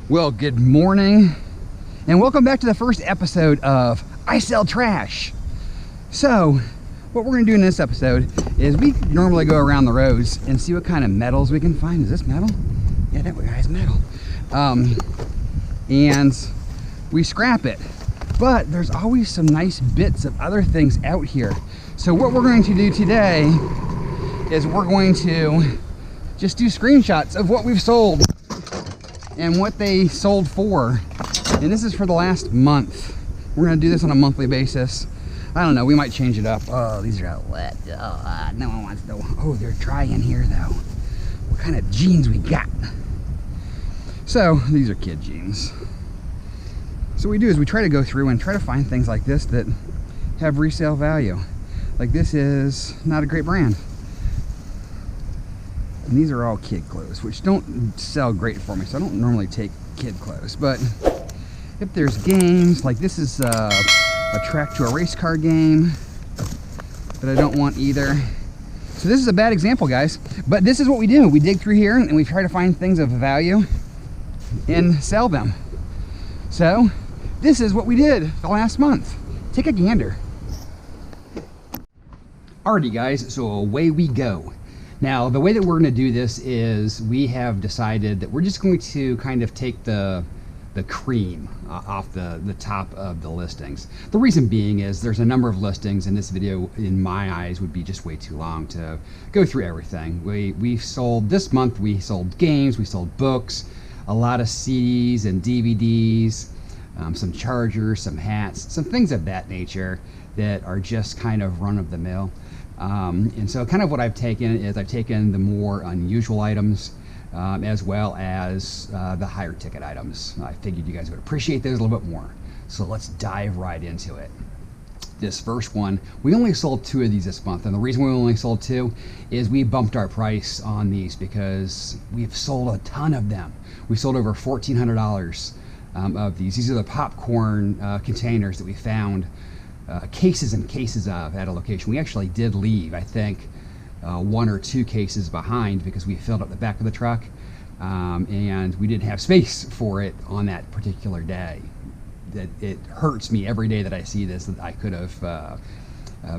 Well, good morning, and welcome back to the first episode of I Sell Trash. So, what we're going to do in this episode is we normally go around the roads and see what kind of metals we can find. Is this metal? Yeah, that guy's metal. And we scrap it. But there's always some nice bits of other things out here. So what we're going to do today is we're going to just do screenshots of what we've sold and what they sold for. And this is for the last month. We're gonna do this on a monthly basis. I don't know, we might change it up. Oh, these are all wet. Oh, no one wants to know. Oh, they're dry in here though. What kind of jeans we got? So, these are kid jeans. So what we do is we try to go through and try to find things like this that have resale value. Like this is not a great brand. And these are all kid clothes, which don't sell great for me, so I don't normally take kid clothes. But if there's games, like this is a track to a race car game that I don't want either. So this is a bad example, guys. But this is what we do. We dig through here and we try to find things of value and sell them. So this is what we did the last month. Take a gander. Alrighty, guys, so away we go. Now, the way that we're going to do this is we have decided that we're just going to kind of take the cream off the top of the listings. The reason being is there's a number of listings, and this video, in my eyes, would be just way too long to go through everything. We sold, this month, we sold games, we sold books, a lot of CDs and DVDs, some chargers, some hats, some things of that nature that are just kind of run-of-the-mill. And so kind of what I've taken is I've taken the more unusual items as well as the higher ticket items. I figured you guys would appreciate those a little bit more. So let's dive right into it. This first one, we only sold 2 of these this month, and the reason we only sold 2 is we bumped our price on these because we've sold a ton of them. We sold over $1,400 of these. These are the popcorn containers that we found cases and cases of at a location. We actually did leave, I think, 1 or 2 cases behind because we filled up the back of the truck and we didn't have space for it on that particular day. That it hurts me every day that I see this, that I could have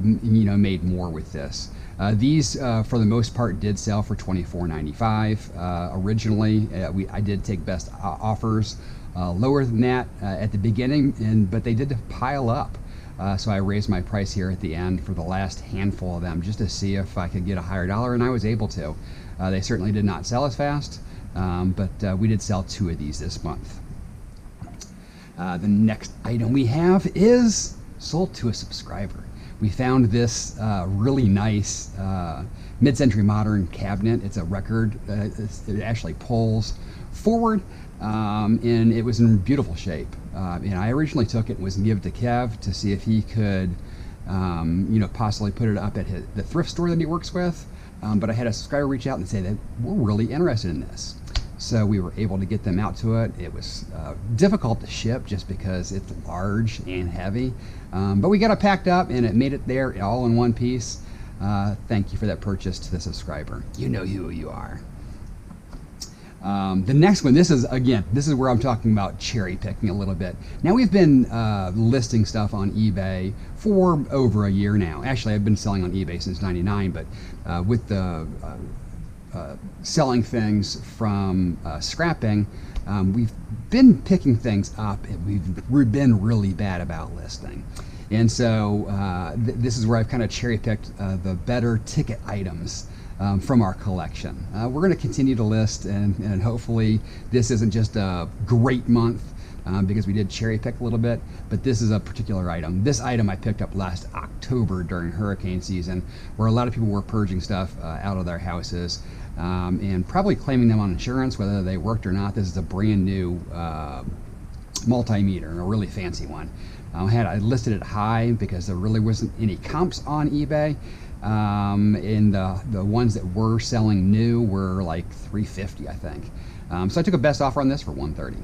made more with this. These for the most part did sell for $24.95 originally. I did take best offers lower than that at the beginning, but they did pile up. So I raised my price here at the end for the last handful of them just to see if I could get a higher dollar, and I was able to. They certainly did not sell as fast, but we did sell 2 of these this month. The next item we have is sold to a subscriber. We found this really nice mid-century modern cabinet. It's a record. It actually pulls forward, and it was in beautiful shape. And I originally took it and was going to give it to Kev to see if he could, possibly put it up at the thrift store that he works with. But I had a subscriber reach out and say that we're really interested in this. So we were able to get them out to it. It was difficult to ship just because it's large and heavy. But we got it packed up and it made it there all in one piece. Thank you for that purchase to the subscriber. You know who you are. The next one, this is where I'm talking about cherry picking a little bit. Now we've been listing stuff on eBay for over a year now. Actually, I've been selling on eBay since '99, but with the selling things from scrapping, we've been picking things up, and we've been really bad about listing. And so this is where I've kind of cherry picked the better ticket items from our collection. We're going to continue to list, and hopefully this isn't just a great month because we did cherry pick a little bit, but this is a particular item. This item I picked up last October during hurricane season, where a lot of people were purging stuff out of their houses and probably claiming them on insurance, whether they worked or not. This is a brand new multimeter, a really fancy one. I listed it high because there really wasn't any comps on eBay. And the ones that were selling new were like $350, I think. So I took a best offer on this for $130.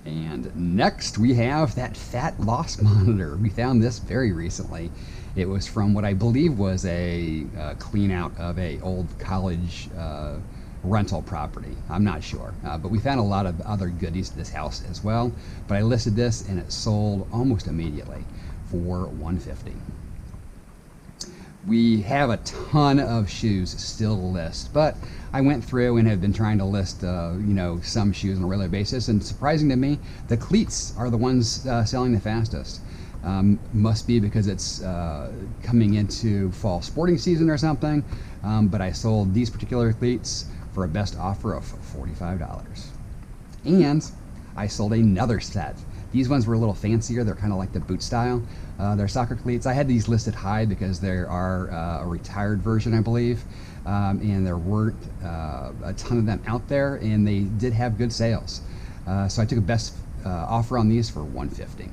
And next we have that fat loss monitor. We found this very recently. It was from what I believe was a clean out of a old college rental property. I'm not sure, but we found a lot of other goodies at this house as well. But I listed this and it sold almost immediately for $150. We have a ton of shoes still to list, but I went through and have been trying to list, some shoes on a regular basis, and surprising to me, the cleats are the ones selling the fastest. Must be because it's coming into fall sporting season or something, but I sold these particular cleats for a best offer of $45. And I sold another set. These ones were a little fancier. They're kind of like the boot style. They're soccer cleats. I had these listed high because there are a retired version, I believe, and there weren't a ton of them out there, and they did have good sales. So I took a best offer on these for $150.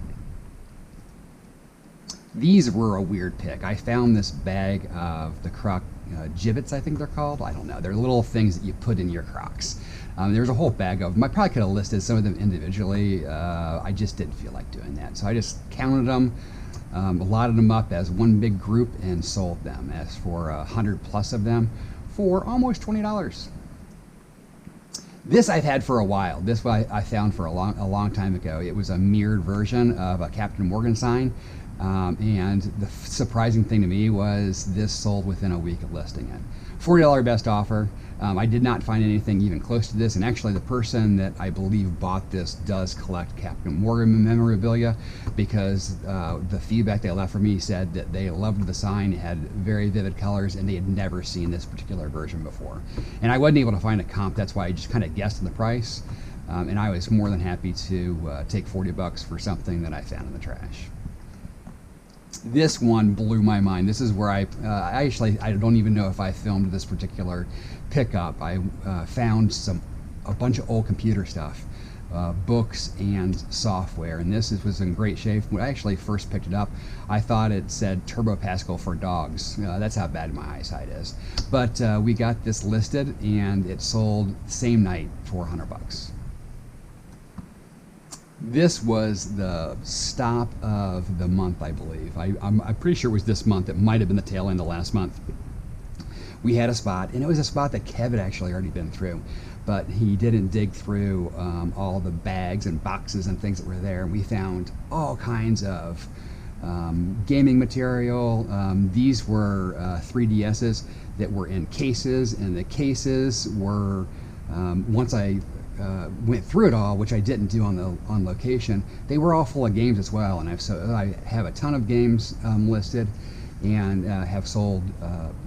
These were a weird pick. I found this bag of the Croc Jibbits, I think they're called. I don't know. They're little things that you put in your Crocs. There's a whole bag of them. I probably could have listed some of them individually. I just didn't feel like doing that. So I just counted them, allotted them up as one big group, and sold them. As for 100 plus of them for almost $20. This I've had for a while. This I found for a long time ago. It was a mirrored version of a Captain Morgan sign. And the surprising thing to me was this sold within a week of listing it. $40 best offer. I did not find anything even close to this, and actually the person that I believe bought this does collect Captain Morgan memorabilia, because the feedback they left for me said that they loved the sign. It had very vivid colors, and they had never seen this particular version before. And I wasn't able to find a comp, that's why I just kind of guessed on the price, and I was more than happy to take $40 for something that I found in the trash. This one blew my mind. This is where I don't even know if I filmed this particular pickup. I found a bunch of old computer stuff, books and software, and this was in great shape. When I actually first picked it up, I thought it said Turbo Pascal for dogs. That's how bad my eyesight is. But we got this listed, and it sold the same night for $100. This was the stop of the month, I believe. I'm pretty sure it was this month. It might have been the tail end of last month. We had a spot, and it was a spot that Kev had actually already been through, but he didn't dig through all the bags and boxes and things that were there. We found all kinds of gaming material. These were 3DSs that were in cases, and the cases were, once I went through it all, which I didn't do on location, they were all full of games as well, and I have a ton of games listed, and have sold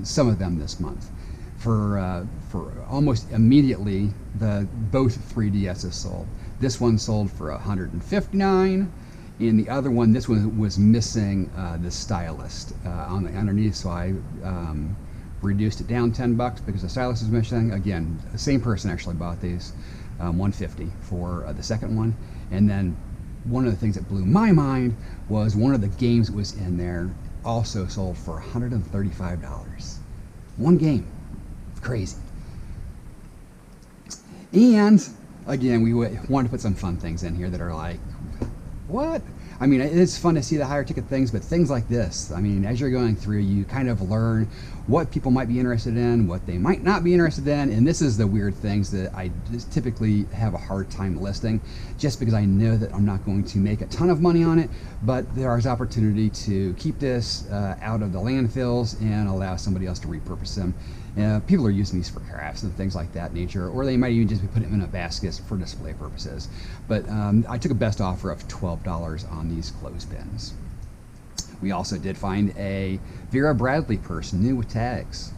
some of them this month. For almost immediately, both 3DSs sold. This one sold for $159, and the other one, this one was missing the stylus on the underneath, so I reduced it down $10 because the stylus was missing. Again, the same person actually bought these. $150 for the second one. And then one of the things that blew my mind was one of the games that was in there also sold for $135. One game. Crazy. And again, we wanted to put some fun things in here that are like, what? I mean, it's fun to see the higher ticket things, but things like this, I mean, as you're going through, you kind of learn what people might be interested in, what they might not be interested in, and this is the weird things that I just typically have a hard time listing, just because I know that I'm not going to make a ton of money on it, but there is opportunity to keep this out of the landfills and allow somebody else to repurpose them. People are using these for crafts and things like that nature, or they might even just be putting them in a basket for display purposes. But I took a best offer of $12 on these clothespins. We also did find a Vera Bradley purse, new with tags.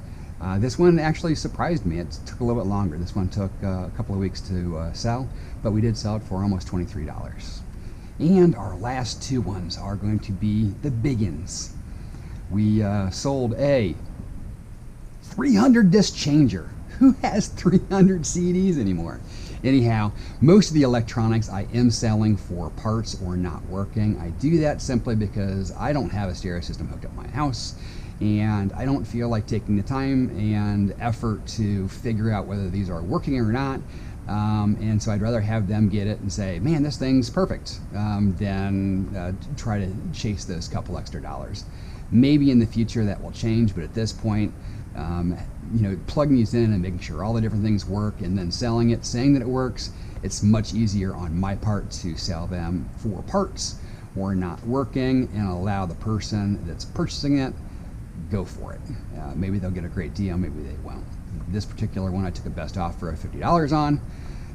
This one actually surprised me. It took a little bit longer. This one took a couple of weeks to sell, but we did sell it for almost $23. And our last two ones are going to be the biggins. We sold a 300 disc changer. Who has 300 CDs anymore? Anyhow, most of the electronics I am selling for parts or not working. I do that simply because I don't have a stereo system hooked up in my house, and I don't feel like taking the time and effort to figure out whether these are working or not. And so I'd rather have them get it and say, man, this thing's perfect, than try to chase those couple extra dollars. Maybe in the future that will change, but at this point, plugging these in and making sure all the different things work and then selling it, saying that it works. It's much easier on my part to sell them for parts or not working and allow the person that's purchasing it go for it. Maybe they'll get a great deal, maybe they won't. This particular one I took a best offer of $50 on,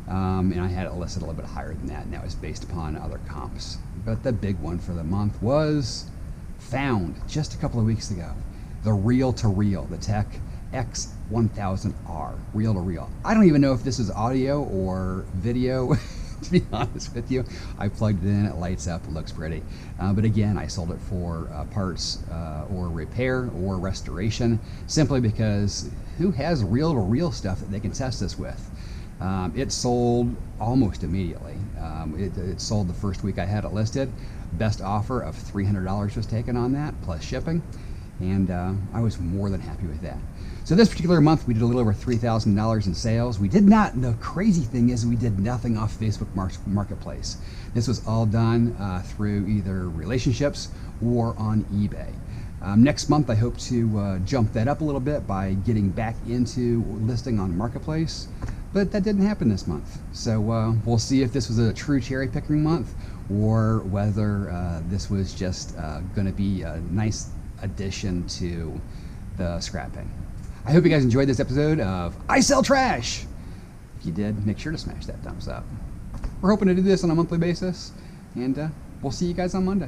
and I had it listed a little bit higher than that, and that was based upon other comps. But the big one for the month was found just a couple of weeks ago. The reel-to-reel, the Tech X1000R, reel-to-reel. I don't even know if this is audio or video, to be honest with you. I plugged it in, it lights up, it looks pretty. But again, I sold it for parts or repair or restoration, simply because who has reel-to-reel stuff that they can test this with? It sold almost immediately. It sold the first week I had it listed. Best offer of $300 was taken on that, plus shipping, and I was more than happy with that. So this particular month, we did a little over $3,000 in sales. We did not, the crazy thing is we did nothing off Facebook Marketplace. This was all done through either relationships or on eBay. Next month, I hope to jump that up a little bit by getting back into listing on Marketplace, but that didn't happen this month. So we'll see if this was a true cherry picking month or whether this was just going to be a nice addition to the scrapping. I hope you guys enjoyed this episode of I Sell Trash. If you did, make sure to smash that thumbs up. We're hoping to do this on a monthly basis, and we'll see you guys on Monday.